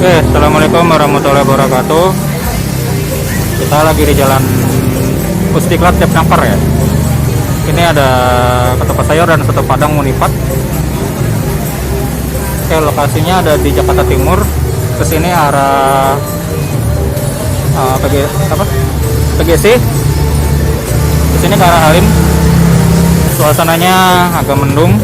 Oke, assalamualaikum warahmatullahi wabarakatuh. Kita lagi di jalan Pusdiklat Tiap Nampar ya. Ini ada ketupat sayur dan soto padang Munipat. Oke, lokasinya ada di Jakarta Timur. Kesini arah PGC. Kesini ke arah Halim. Suasananya agak mendung.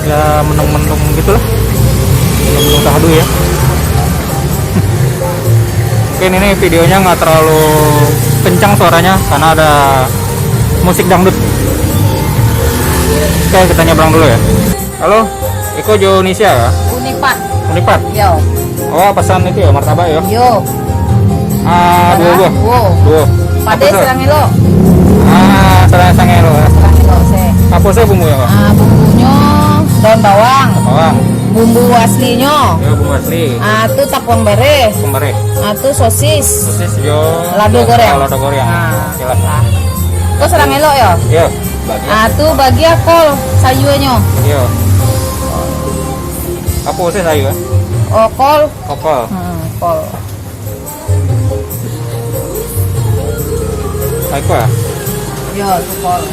Ya mendung-mendung gitulah. Mendung tahadu ya. Mungkin ini videonya nggak terlalu kencang suaranya karena ada musik dangdut. Oke, kita nyebrang dulu ya. Halo, Iko Indonesia ya? Unipat. Unipat? Yo. Oh, pesan itu ya, martabak ya? Yo. Dua. Pade serangelo. Serangelo ya. Serangelo se. Apa sih bumbu ya, Kak? Bumbunya daun bawang. Bawang. Bumbu aslinya. Ya, bumbu asli. Itu tapung beres. Pembere. Itu sosis. Sosis yo. Lado goreng. Lado goreng. Jelas. Kok serangelo ya? Yo. Itu bagi kol sayurnya. Yo. Apa sih sayur? Oh, kol. Kol. Kol. Apa ya? Yo, itu kol.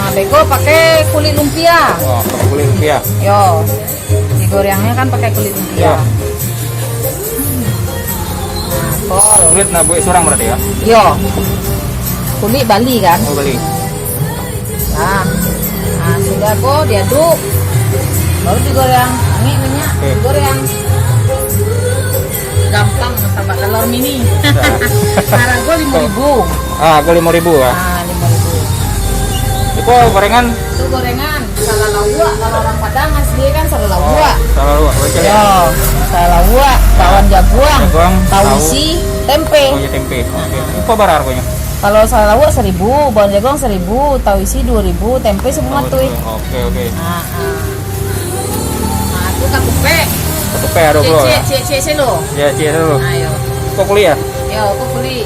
Bego pakai kulit lumpia. Oh, pakai kulit lumpia. Yo. Digorengnya kan pakai kulit lumpia. Yo. Kol. Kulit buat surang berarti ya? Yo. Kulit Bali kan? Oh, Bali. Nah, sudah kok diaduk. Baru digoreng. Ini minyak digoreng. Gampang martabak telur mini. Harga gue 5.000. Gue 5.000 ya. 5.000. Itu gorengan? Itu gorengan salah lawak. Kalau orang Padang asli kan salah lawak. Salah lawak. Yo, salah lawak, bawang jagung, tahu isi, tempe. Oh, ya tempe. Oke. Itu berapa harganya? Kalau salah lawak 1.000, bawang jagung 1.000, tahu isi 2.000, tempe semua tuh. Oke. Itu katupe. Katupe ada dulu ya? Cie lo. Ya, cie dulu. Ayo. Kok kuliah? Yo, kok kulit.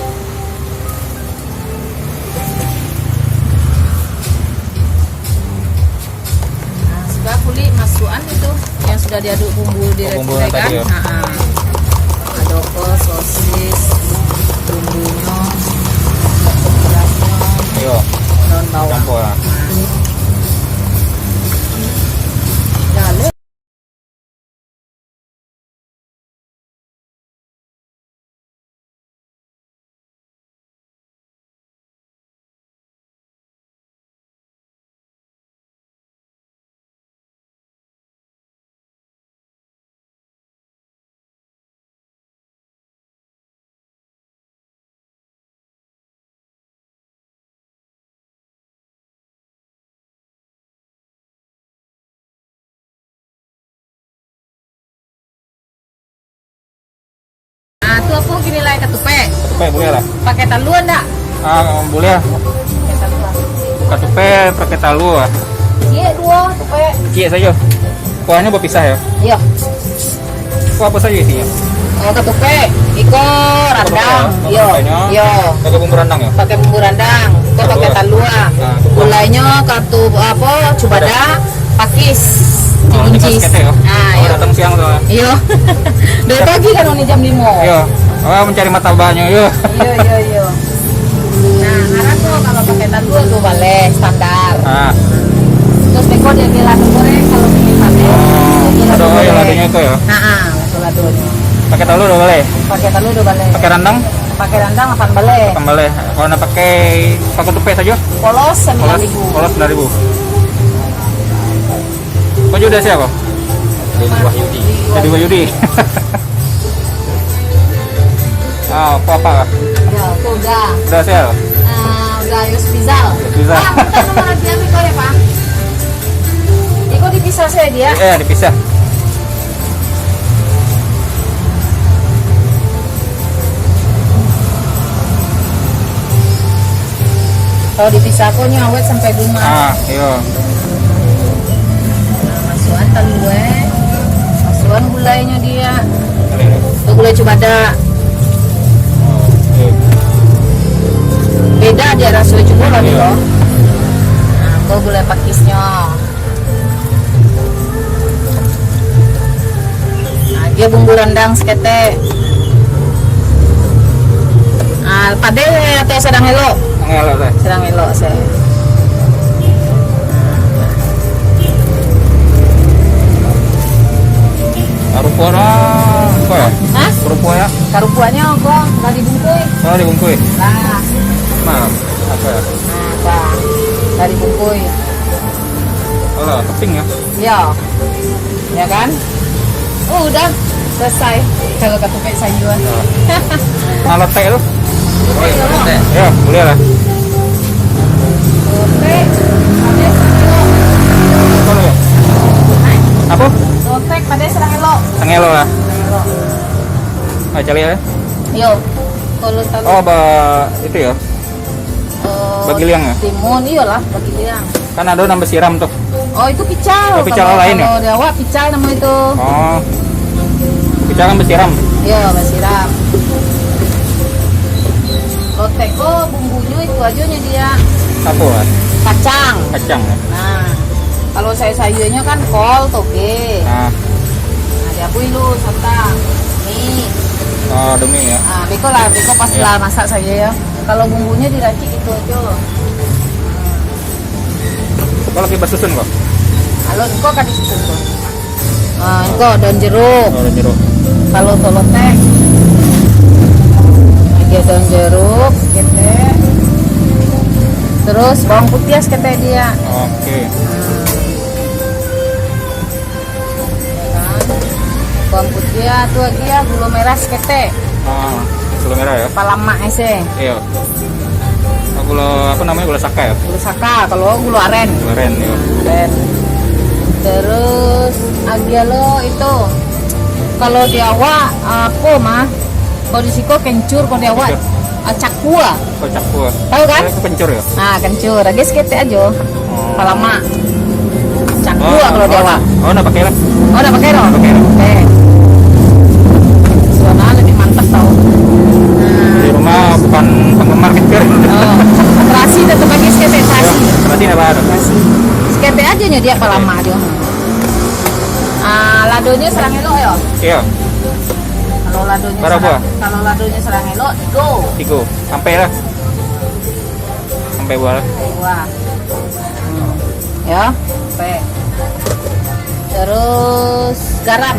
Sudah kulit masukan itu yang sudah diaduk bumbu direkan. Ya. Aduk sosis, bumbunya, berasnya, Ayo. daun bawang. Campur. Jalan. Itu apa gini lah katupe. Katupe boleh lah. Pakai talu enggak? Boleh. Pakai talu. Katupe pakai talu ah. Iya, dua tupe. Cie saja. Kuahnya berpisah ya? Iya. Kuah apa saja isinya? Katupe, iko randang. Iya. Iya. Pakai bumbu randang ya? Pakai bumbu randang. Kau pakai talua. Gulainya kartu apa? Cubada, pakis. Dikuncis. Iya. Datang siang tuh. Iya. Dari pagi kan ini jam 5. Iya. Mencari martabaknya. Iya. Iya. Nah, harap tuh kalau pakai talua tuh boleh standar. Terus beko dia bilang goreng kalau bikin pate. Ada yang ladunya itu ya? Itu ladunya. Pakai talu udah boleh? Pakai talu udah boleh. Pakai randang? Pakai randang 8 boleh. 8 boleh. Kalau nak pakai tupe saja? Polos 9.000. Polos 9.000. Kau juga siapa? Jadi Wahyudi. Apa? Ya, itu udah. Udah sel? Udah Yusbizal. Bukan nomor lagi Iko ya, Pak? Iko dipisah saya dia. Iya, dipisah. Kalau dipisah aku awet sampai rumah. Iya. Masukan talue. Masukan gulainya dia. Itu gulai cubada. Beda dia rasanya juga lagi loh. Nah, aku gulai pakisnya. Dia bumbu rendang sekete. Pade atau sedang elok? Ngelo teh. Sedang elok saya. Karupona apa ya? Hah? Karupua ya? Karupuannya kok nggak dibungkui? Oh, dibungkui. Nah, Nah, apa ya? Bang, nggak dibungkui. Oh lah, keping ya? Iya, ya kan? Oh, udah selesai. Kalau ketupat sayuran. Nah, letek tuh. Oh, iya, Ya, boleh lah. Lotek, pade serang elok. Apa ya? Apa? Lotek, pade serang elok. Tengelo lah. Serang elok. Ah, cari ya. Yo, kalau tahu. Oh, itu ya. Bagi liang ya? Timun, iyalah bagi liang. Kan ada nambah siram tuh. Oh, itu pical. Oh, pical Kalau- lain ya? Kalau di awak pical nama itu. Oh. Kita kan bersiram. Iya, basiram. Lotek, oh bumbunya itu aja nya dia. Apa lah? Kacang. Kacang ya. Nah, kalau sayurnya kan kol, toge. Nah, Nah, diakui lu santang. Nih. oh, demi ya. Nah, beko lah, beko pas lah masak saya ya. Kalau bumbunya diracik itu aja. Kalau lagi bersusun kok. Kalau engkau kan disusun tuh. Nah, engkau daun jeruk. Oh, ada jeruk. Kalau tolotek lagi daun jeruk, sekete. Terus bawang putih sekete dia. Oke. Ya kan? Bawang putih tuh lagi ya, gula merah sekete. Oh, gula merah ya. Palamak ese. Iya. Oh, gula apa namanya? Gula saka ya? Gula saka, kalau gula aren. Gula aren ya. Aren. Terus agialo itu kalau di awak apa mah? Kalau di siko kencur, kalau di awak cakua. Kocak gua. Tahu kan? Kencur ya? Nah, kencur. Agak sekete aja. Oh. Palamak. Cakua kalau di awak. Oh, udah pakai lah. Oh, udah pakai roh? Pakai. Oke. Suara lebih mantap tau. Di rumah bukan penggemar kecil. Oh, terasi tetap pakai sekete terasi. Berarti apa? Terasi. Sekete aja nya dia palamak aja. Ladonya serang elok ya. Iya. Kalau ladonya Berapa? Kalau ladonya serang elok, Tiga. Sampai lah. Sampai buah lah. Wah. Ya, sampai. Terus garam.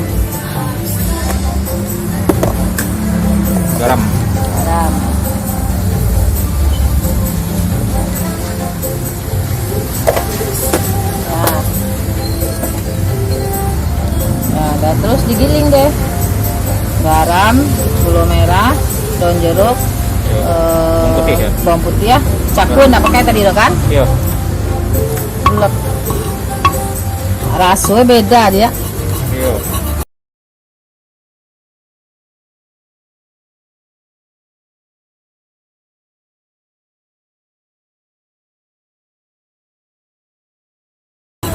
Garam. Garam. Ya, dan terus digiling deh. Garam, gula merah, daun jeruk, Bawang putih ya? bawang putih ya. Caku nggak pakai tadi lo kan? Iya. Ulek. Rasanya beda dia. Iya.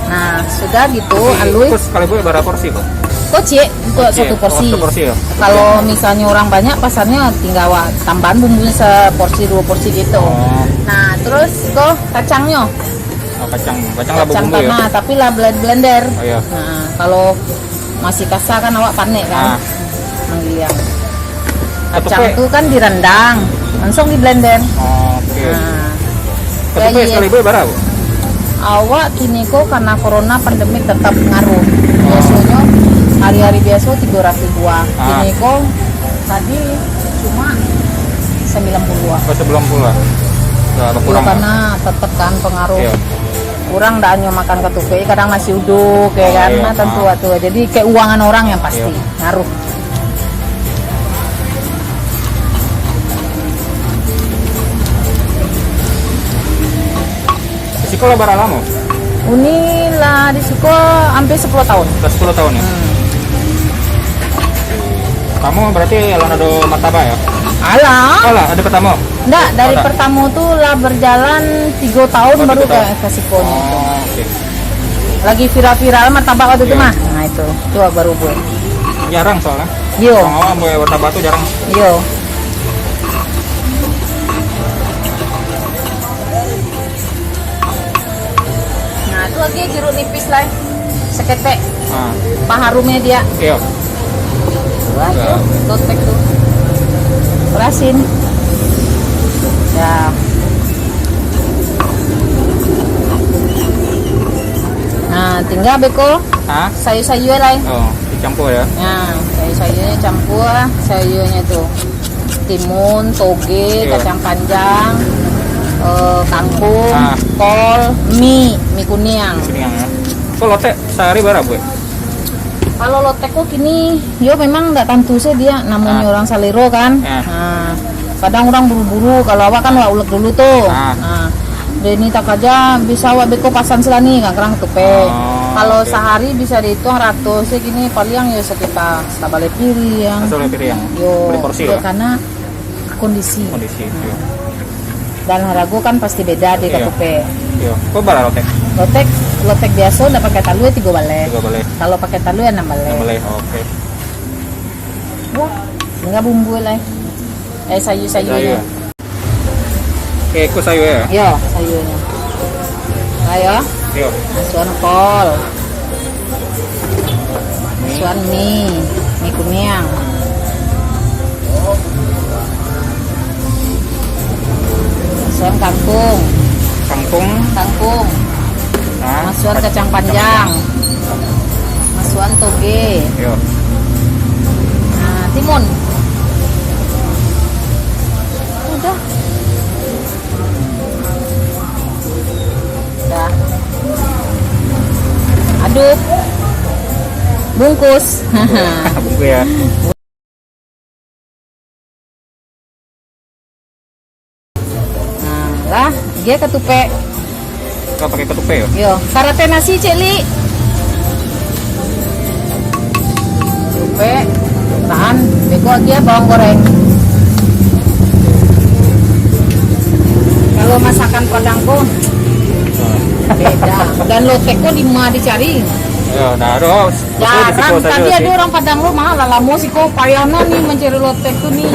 Nah, sudah gitu, alui. Terus kalau gue berapa porsi kok? Koci untuk satu porsi. Satu porsi ya. Kalau misalnya orang banyak, pasarnya tinggal tambahan bumbunya seporsi 2 porsi gitu. Oh, Nah, terus kok kacangnya. oh kacang labu Kacang bumbu ya. tanah, tapi lah blender. Oh iya. Nah, kalau masih kasar kan awak panik kan. Ah. Manggil yang kacang Ketupet. itu kan direndang, langsung di blender. Oke. Nah, Ketupet iya. sekali gue berapa? awak kini kok karena corona pandemi tetap ngaruh. Biasanya hari-hari biasa 300 ribuan. Kini kok tadi cuma 90-an. Oh, sebelum pula. Udah Iya, kurang. karena tetap kan pengaruh. Iya. Orang ndak hanya makan ketupat, kadang nasi uduk kayak Oh, kan, iya. nah, tentu tuh. Jadi keuangan orang yang pasti Iya. ngaruh. Siko lah bara lama. Uni lah di Siko hampir 10 tahun. Udah 10 tahun ya. Kamu berarti Leonardo Martaba ya? Alah, Oh lah, ada pertama. enggak dari Ada. pertama tuh lah berjalan 3 tahun Oh, baru 3 tahun. ke Siko. Oh, oke. Lagi viral-viral martabak waktu itu Iya. mah. Nah itu baru gue. Jarang soalnya. Yo, Orang awam gue Martaba tuh jarang. yo. Nah itu lagi jeruk nipis lah, seketek. Ah, Paharumnya dia. iya. Wah, Ya. tuh, lotek tuh. Perasin. Ya. Nah, tinggal beko Hah? sayur-sayur lah. Oh, dicampur ya. Nah, sayur-sayurnya campur sayurnya tuh. Timun, toge, Iya. kacang panjang, kangkung, Ah. kol, mie kuning. Kuningan ya. Kok lotek sehari berapa bu? Kalau lotek kok kini, yo memang nggak tentu sih dia, namanya Ah. orang salero kan. Ya. Nah, kadang orang buru-buru, kalau awak kan awak ulek dulu tuh. Ah. Nah, dan ini tak aja bisa awak beko pasan selani, nggak kerang tupe. Oh, Kalau oke. sehari bisa dihitung ratus sih gini, paling ya sekitar sabale piring. Asal lebih yang Yo, beli porsi yo lah. karena kondisi. Kondisi. Yo. Dan harga kan pasti beda di Iya. katupe. Yo. Kok berapa lotek? Lotek biasa udah pakai talu ya 3 bale. 3 balai. Kalau pakai talu ya 6 bale. 6 balai. Oke. Wah, tinggal bumbu lah. Sayur-sayurnya. Oke, ikut sayur ya. Yo, sayurnya. Ayo, Yo. masukan kol. Masukan mie kuning. Masukan kangkung. Kangkung. Nah, Masukan kacang panjang. Masukan toge. Yo. Nah, timun. Udah. Udah. Aduk. Bungkus. Bumbu ya. Nah, lah, dia ketupe. Kau pakai ketupe yo. Yo, karate nasi celi. Ketupe, tahan, beko dia bawang goreng. Kalau masakan Padangku beda. Dan lotekku di mana dicari? Yo, nah, aduh. Jarang. Tadi ada orang Padang lo mah lalamu sih kok payana nih mencari lotek tuh nih.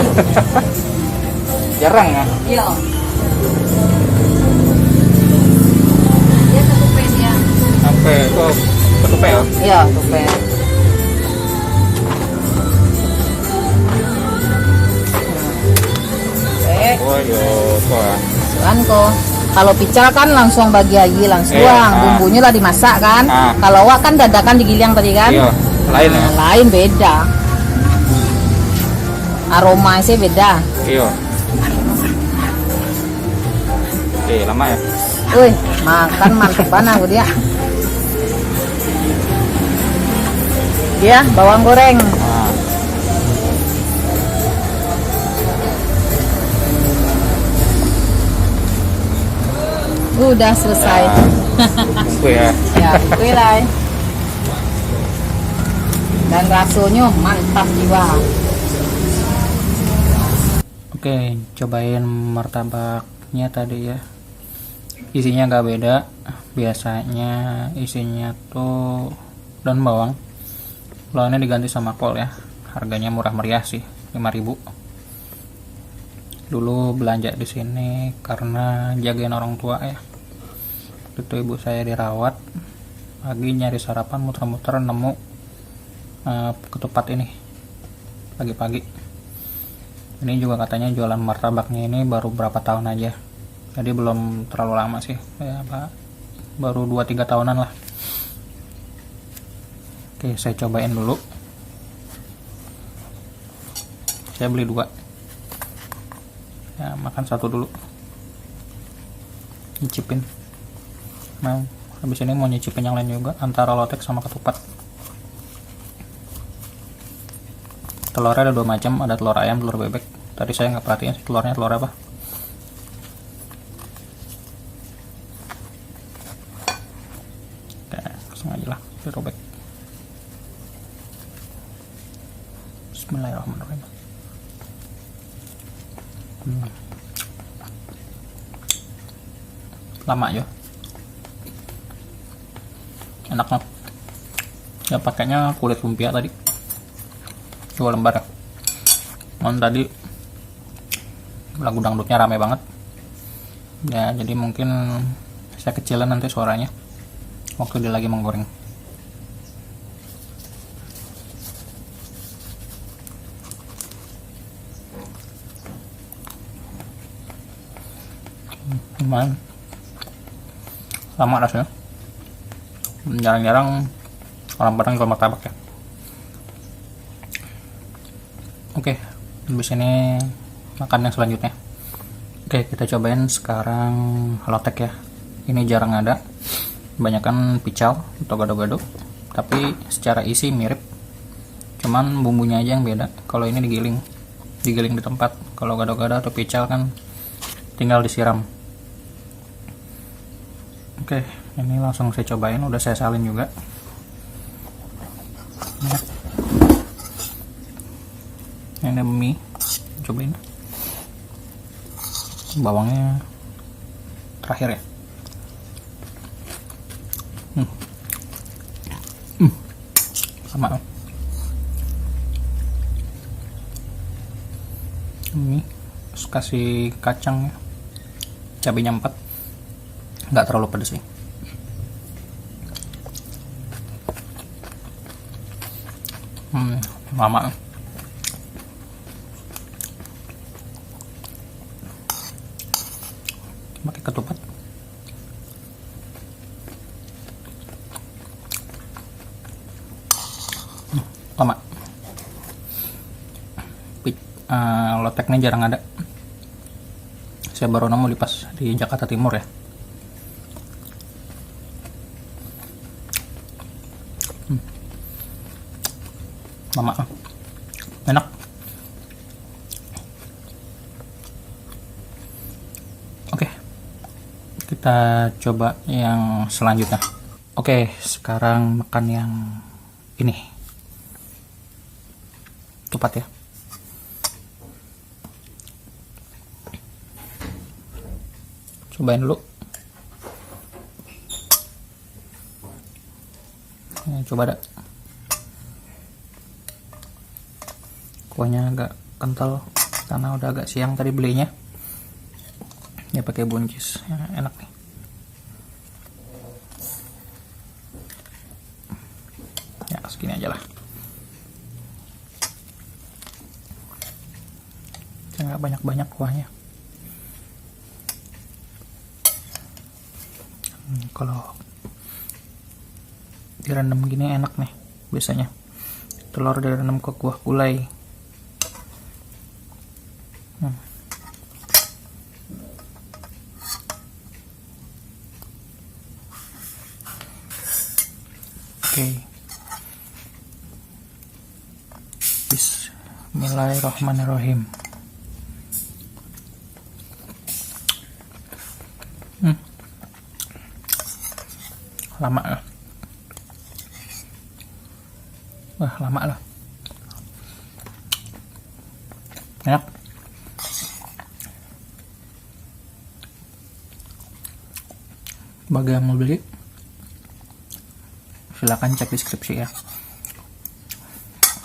Jarang ya. Iya. Dia ketupe dia. Sampai kok ketupe ya. Iya, ketupe. Oh, yo, kok. Kan kok kalau pical kan langsung bagi aja langsung Iya, bumbunya lah dimasak kan. Kalau wak kan dadakan digiling tadi kan. Iya, lain ya. Nah, lain beda. Aroma sih beda. Iya. Oke, lama ya. Wih, makan mantep banget aku dia. Dia bawang goreng. Nah, Udah selesai. bumbu ya. Ya, oke lah. Dan rasanya mantap jiwa. Oke, cobain martabaknya tadi ya. Isinya nggak beda. Biasanya isinya tuh daun bawang. Lawannya diganti sama kol ya. Harganya murah meriah sih, 5.000. Dulu belanja di sini karena jagain orang tua ya. Itu ibu saya dirawat, lagi nyari sarapan muter-muter nemu ketupat ini pagi-pagi. Ini juga katanya jualan martabaknya ini baru berapa tahun aja, jadi belum terlalu lama sih ya Pak, baru 2-3 tahunan lah. Oke, saya cobain dulu. Saya beli 2 ya, makan 1 dulu, nyicipin. Nah, habis ini mau nyicipin yang lain juga, antara lotek sama ketupat. Telurnya ada 2 macam, ada telur ayam, telur bebek. Tadi saya nggak perhatiin telurnya telur apa. Oke, langsung aja lah dirobek. Bismillahirrahmanirrahim. Lama ya, enak banget ya, pakainya kulit lumpia tadi 2 lembar ya. Tadi lagu dangdutnya rame banget ya, jadi mungkin saya kecilan nanti suaranya waktu dia lagi menggoreng. Cuman lama rasanya. Jarang-jarang orang Padang jual martabak ya. Oke, habis ini makan yang selanjutnya. Oke, kita cobain sekarang lotek ya. Ini jarang ada, kebanyakan picau atau gado-gado, tapi secara isi mirip, cuman bumbunya aja yang beda. Kalau ini digiling di tempat. Kalau gado-gado atau picau kan tinggal disiram. Oke, ini langsung saya cobain, udah saya salin juga. Ini ada mie, cobain. Bawangnya terakhir ya. Sama ini kasih kacang ya, cabenya 4, nggak terlalu pedas sih. Lama pakai ketupat. Lama. Loteknya jarang ada. Saya baru nemu di pas di Jakarta Timur ya. Lama. Enak. Oke. Kita coba yang selanjutnya. Oke, sekarang makan yang ini. Ketupat ya. Cobain dulu. Coba dah. Kuahnya agak kental karena udah agak siang tadi belinya. Ya pakai buncis, ya, enak nih. Ya segini aja lah. Nggak banyak-banyak kuahnya. Kalau direndam gini enak nih biasanya. Telur direndam ke kuah gulai. Oke. Bismillahirrahmanirrahim. Lama lah. Wah, lama lah. Enak. Bagi yang mau beli, silakan cek deskripsi ya.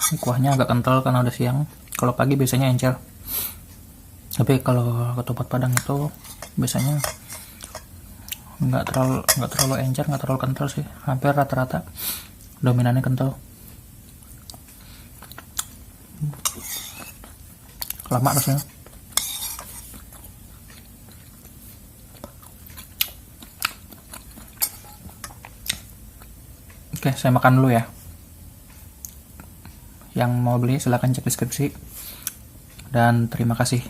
Ini kuahnya agak kental karena udah siang. Kalau pagi biasanya encer. Tapi kalau ketupat Padang itu biasanya nggak terlalu encer, nggak terlalu kental sih. Hampir rata-rata dominannya kental. Lama rasanya. Oke, saya makan dulu ya. Yang mau beli silahkan cek deskripsi. Dan terima kasih.